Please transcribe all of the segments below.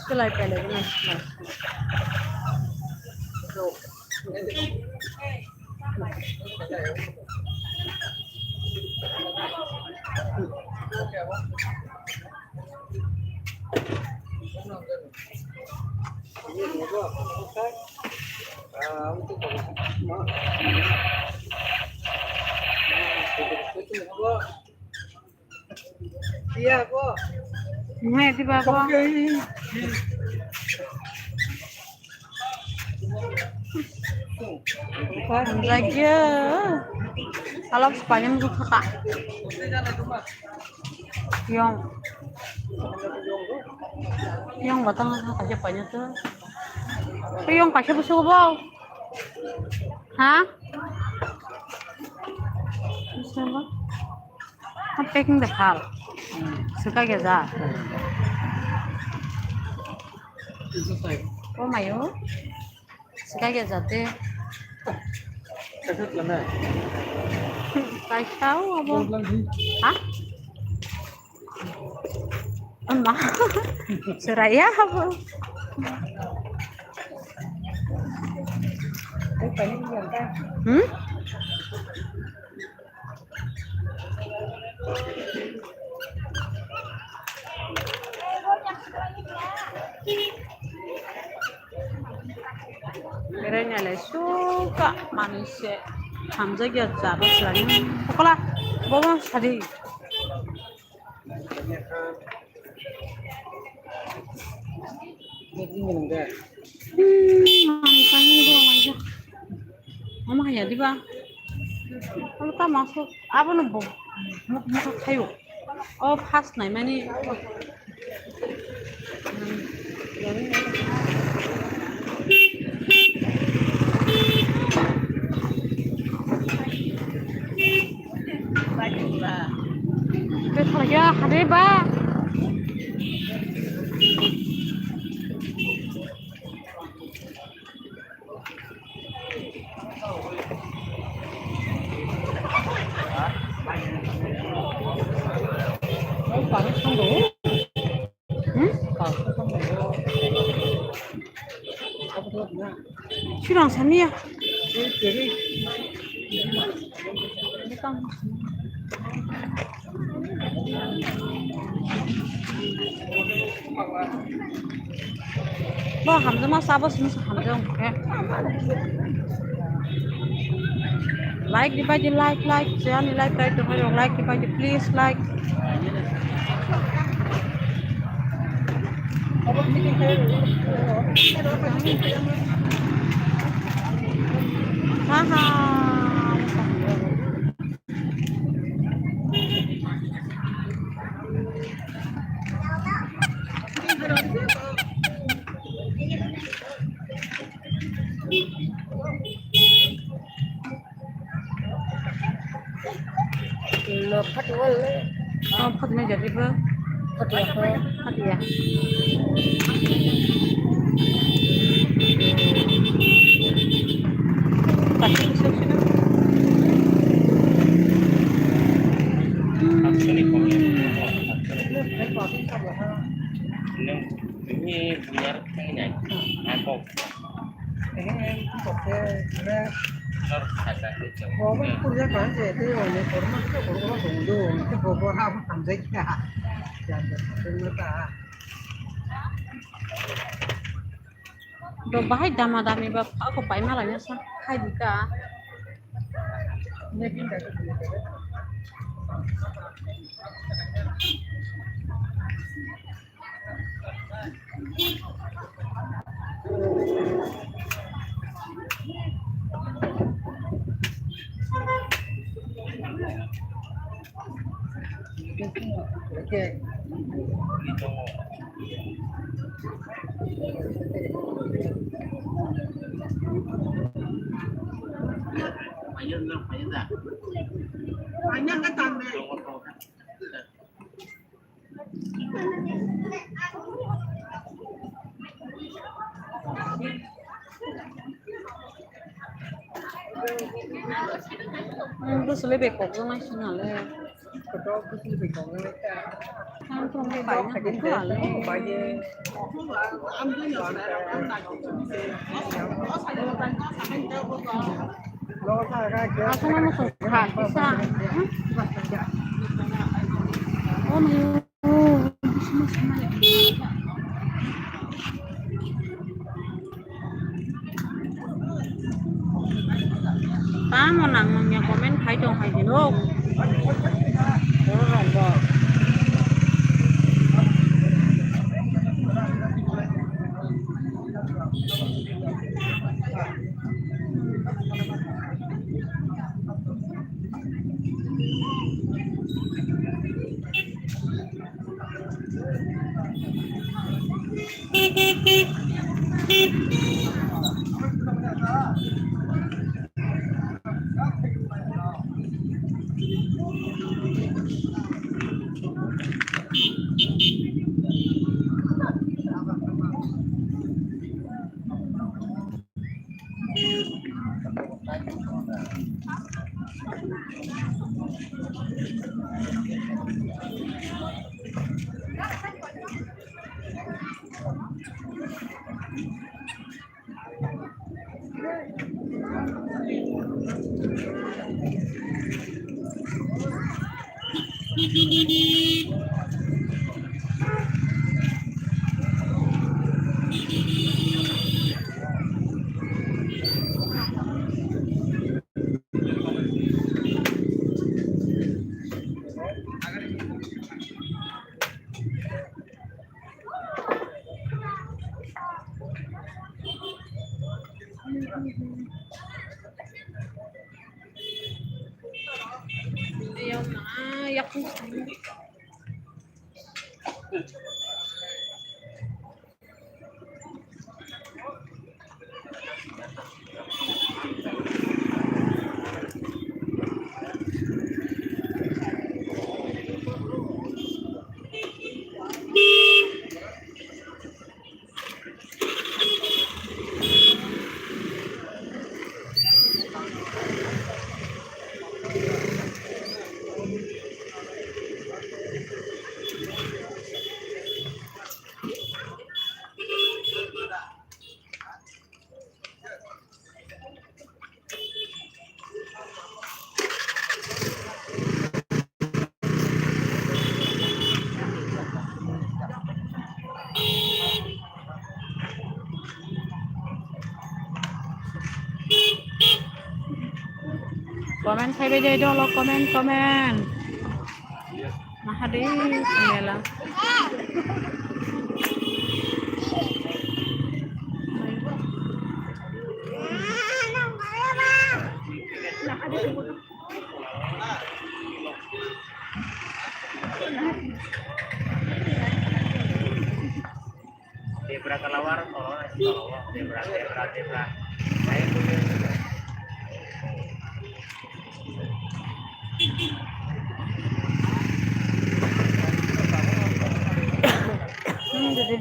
सोलाय पेलायगोन Iya, kok. Nggak di bawah. Lagi kalau sepanjang suka kak yang batang kasih banyak tuh yang kasih besar bau hah besar bau apa yang dah hal suka geza oh mayo suka geza teh Sakit lah, Tahu apa? Hah? Emang Suraya apa? Hmm? Kiranya lah suka manusia hamzah gitu terus lagi pokoknya bawa tadi manisanya itu aja mama ya di bang kalau tak masuk apa numpuk mau kayu oh pas nih mana betul ya hari bang Curang sana ya. Bah, hamzah mah sabos musuh hamzah okay. Like di page like jangan like itu kalau like di page please like. Haha. Lepas wale. Oh, potnya jadi ber. Hadiah. Pasti besok sudah. Ini punya ini aku. Punya kan jadi oleh format itu kalau tunggu itu beberapa apa tamzanya. Jangan Do bahai dama-dami ba aku pai malanya sa. Hai dika. Oke. Banyak kan tambah. Terus lebih kok nasional. Kau tu lebih kau ni tak. Không không Cái phải đó nó phải cũng kinh cứ tế ở lên. không phải về lo ra ra À sao nó khôngขาดพิซซ่าโอ้ไม่โอ้มาสมัยป้ามานั่งมันยังคอมเมนต์ใครจงใครจีโน่โอ้รองบอก Ayaw na. Yak mo. Comment hay bây giờ cho lo comment. Mahadi Mela. Debra kelawar, Debra. Jadi.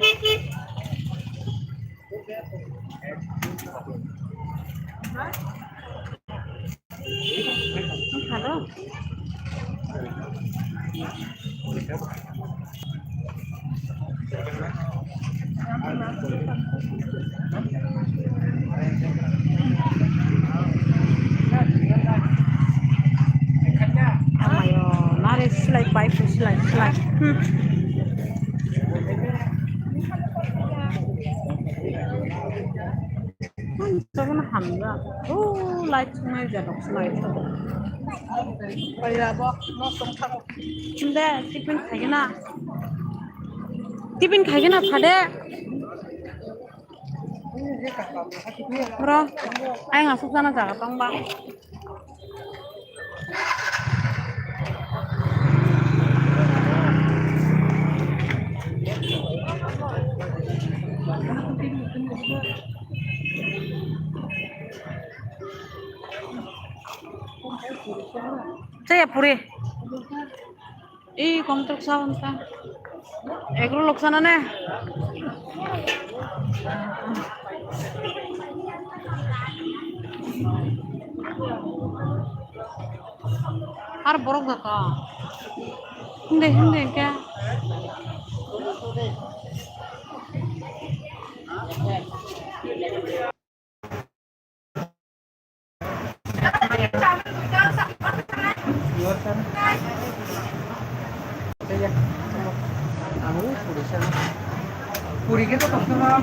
Halo. Ayo, mari slide by slide. 저거는 한다. 오, 라이트 스마일이잖아, 스마일. 빨리 와봐. 너좀 타고. 근데 티빈 가게나 파대. 그럼, 아잉아 속사나 자가 빵방. Saya puri. Kontrak sawan ka. Egro loksana ne. Har borok ka. Hindi ka. Iwasan. Kaya, puri siya. Puri kita tapos na.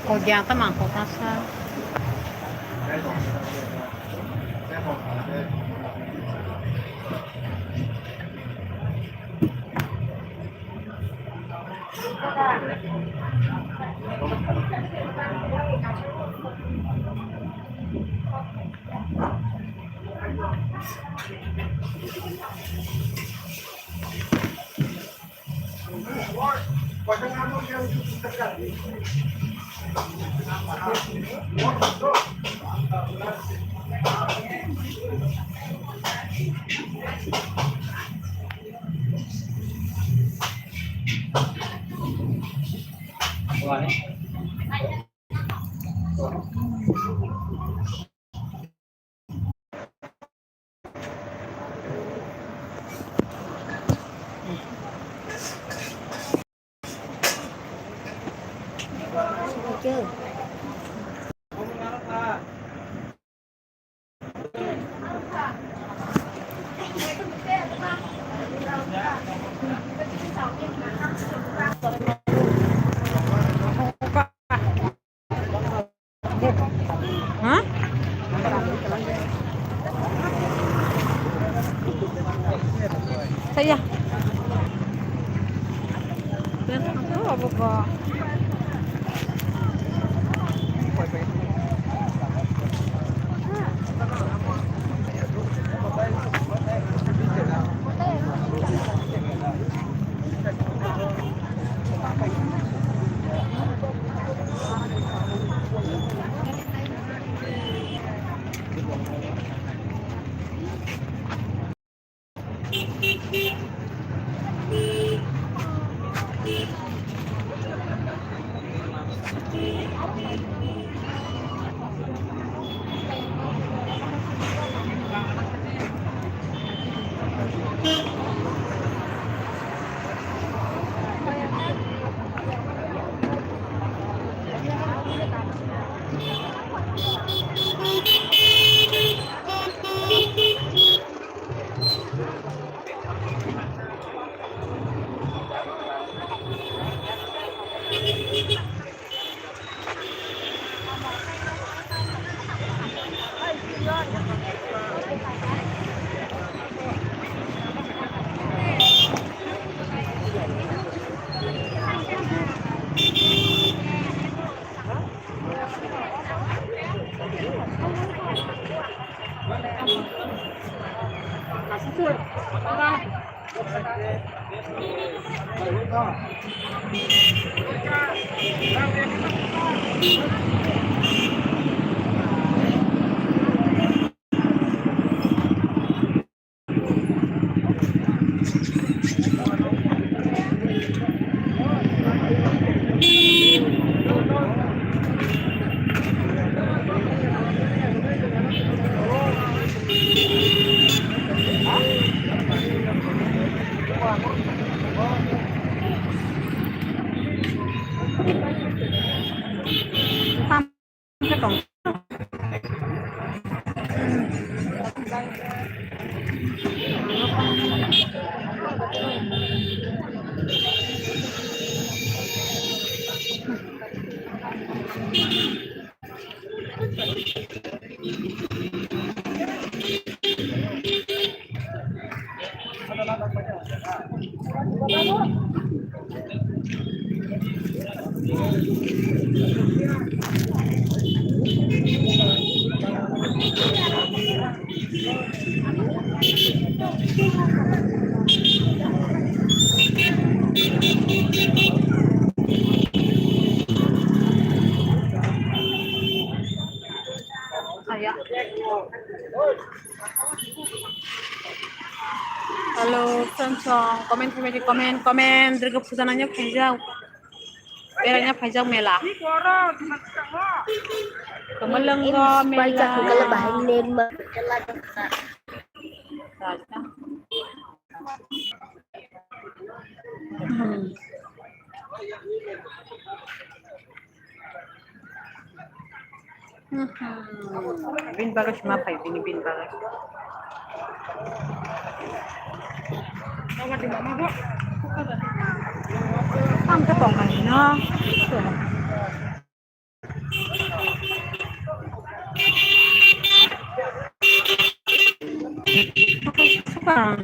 Cô giang tao mang cô ta sao? Chưa. Hả? Saya. Dan aku apa? Cái còn song komen family komen dari keputusannya panjang eranya panjang mela kemelenggo mela kelebahan lima bin bagus mapa ini bin bagus Bawa di mama, Bu. sampai pokoknya suka